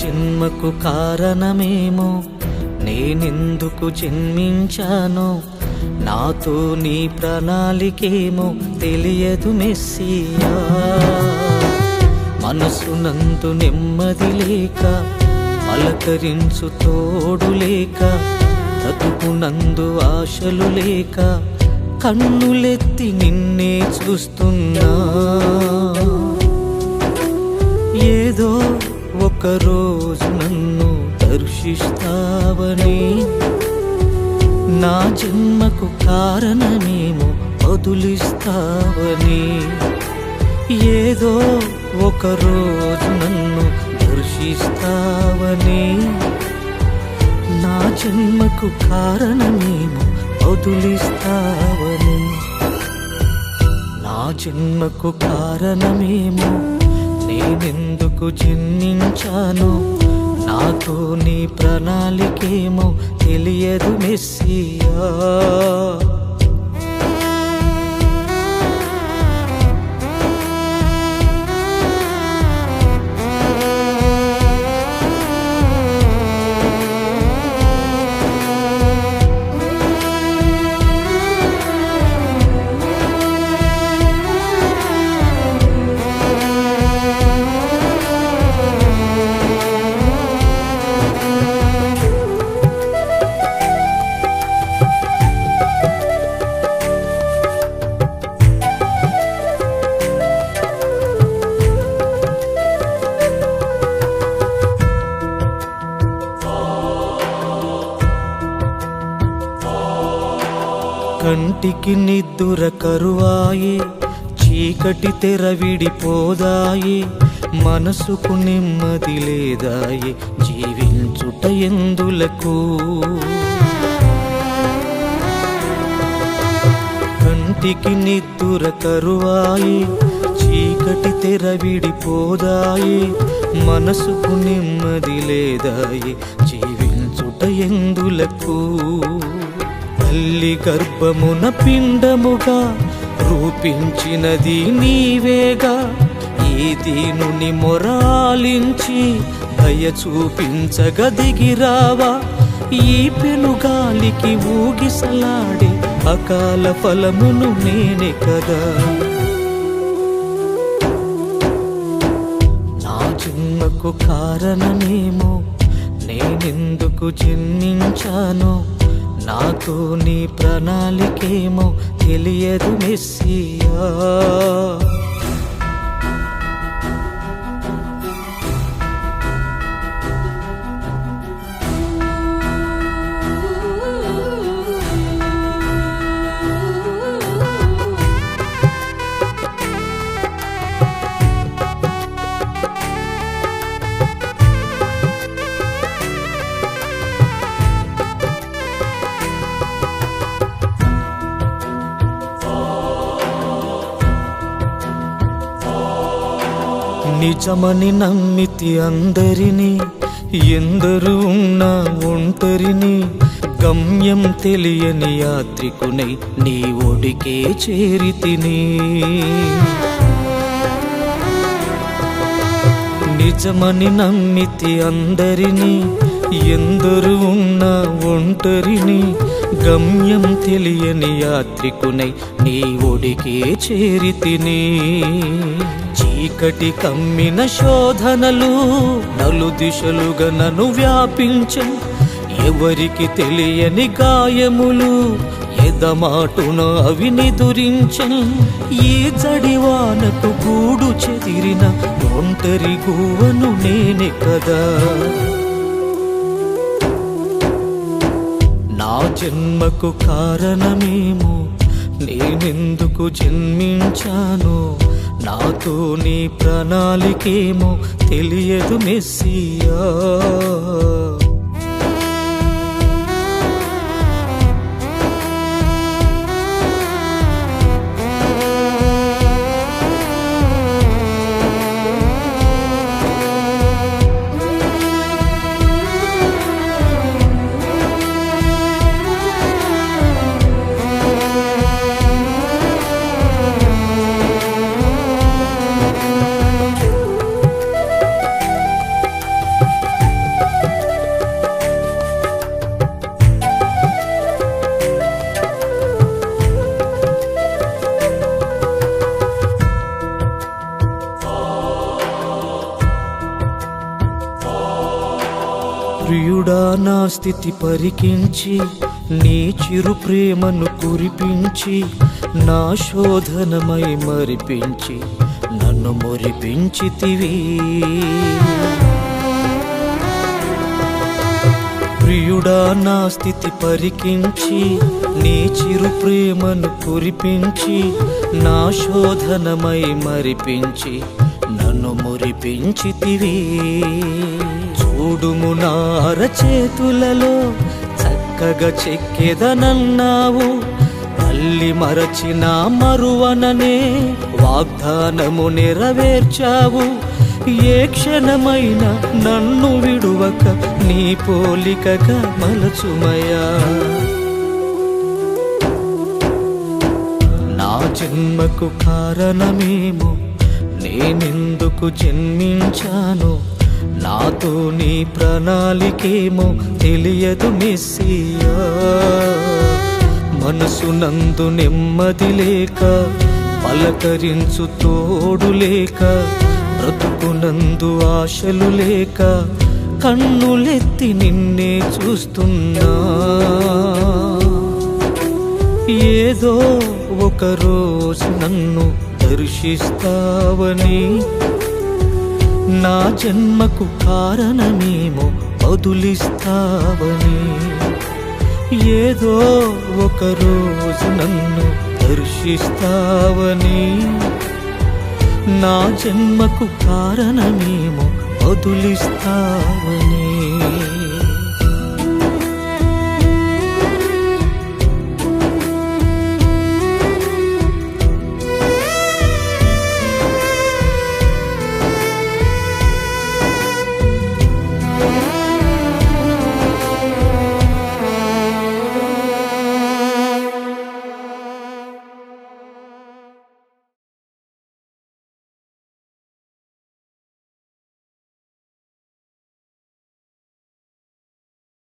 జన్మకు కారణమేమో, నేనెందుకు జన్మించానో, నాతో నీ ప్రణాళికేమో తెలియదు మెస్సియా. మనసునందు నెమ్మది లేక, పలకరించు తోడు లేక, బ్రతుకునందు ఆశలు లేక, కన్నులెత్తి నిన్నే చూస్తున్నా. ఏదో ఒకరోజు నన్ను దర్శిస్తావని, నా జన్మకు కారణమేమో వదిలిస్తావని. ఏదో ఒకరోజు నన్ను దర్శిస్తావని, నా జన్మకు కారణమేమో వదిలిస్తావని. నా జన్మకు కారణమేమో, నేనెందుకు జన్మించానో, నాతో నీ ప్రణాళికేమో తెలియదు మెస్సియా. కంటికి నిద్దుర కరువాయే, చీకటి తెర విడిపోదాయే, మనసుకు నెమ్మది లేదాయే, జీవించుట ఎందులకు. కంటికి నిద్దుర కరువాయే, చీకటి తెర విడిపోదాయే, మనసుకు నెమ్మది లేదాయే, జీవించుట ఎందులకు. తల్లి గర్భమున పిండముగా రూపించినది నీవేగా, ఈ దీనుని మొరాలించి దయ చూపించగ దిగిరావా. ఈ పెనుగాలికి ఊగిసలాడే అకాల ఫలమును నేనే కదా. నా జన్మకు కారణమేమో, నేనెందుకు జన్మించానో, నాతో నీ ప్రణాళికేమో తెలియదు మెస్సియా. నిజమని నమ్మితి అందరినీ, ఎందరు ఉన్నా ఒంటరిని, గమ్యం తెలియని యాత్రికునై నీ ఒడికే చేరితిని. నిజమని నమ్మితి అందరినీ, ఎందరు ఉన్నా ఒంటరిని, గమ్యం తెలియని యాత్రికునై నీ ఒడికే చేరితిని. చీకటి కమ్మిన శోధనలు నలు దిశలుగా నన్ను వ్యాపించం, ఎవరికి తెలియని గాయములు ఎదమాటున అవి నిదురించం. ఈ జడివానకు గూడు చెదిరిన ఒంటరి గువ్వను నేనే కదా. నా జన్మకు కారణమేమో, నేనెందుకు జన్మించానో, నాతో నీ ప్రణాళికేమో తెలియదు మెస్సియా. ప్రియుడా నా స్థితి పరికించి నీ చిరు ప్రేమను కురిపించి నా శోధనమై మరిపించి నన్ను మురిపించితివి ప్రియుడా నా స్థితి పరికించి నీ చిరు ప్రేమను కురిపించి నా శోధనమై మరిపించి నన్ను మురిపించితివి చూడుము నా అరచేతులలో చక్కగా చెక్కెదనన్నావు తల్లి మరచిన మరువననే వాగ్దానము నెరవేర్చావు ఏ క్షణమైన నన్ను విడువక నీ పోలికగా మలచుమయా నా జన్మకు కారణమేమో నేనెందుకు జన్మించాను నాతో నీ ప్రణాళికేమో తెలియదు మెస్సియా మనసునందు నెమ్మది లేక పలకరించు తోడు లేక బ్రతుకునందు ఆశలు లేక కన్నులెత్తి నిన్నే చూస్తున్నా ఏదో ఒక రోజు నన్ను దర్శిస్తావని నా జన్మకు కారణమేమో బదులిస్తావని ఏదో ఒక రోజు నన్ను దర్శిస్తావని నా జన్మకు కారణమేమో బదులిస్తావని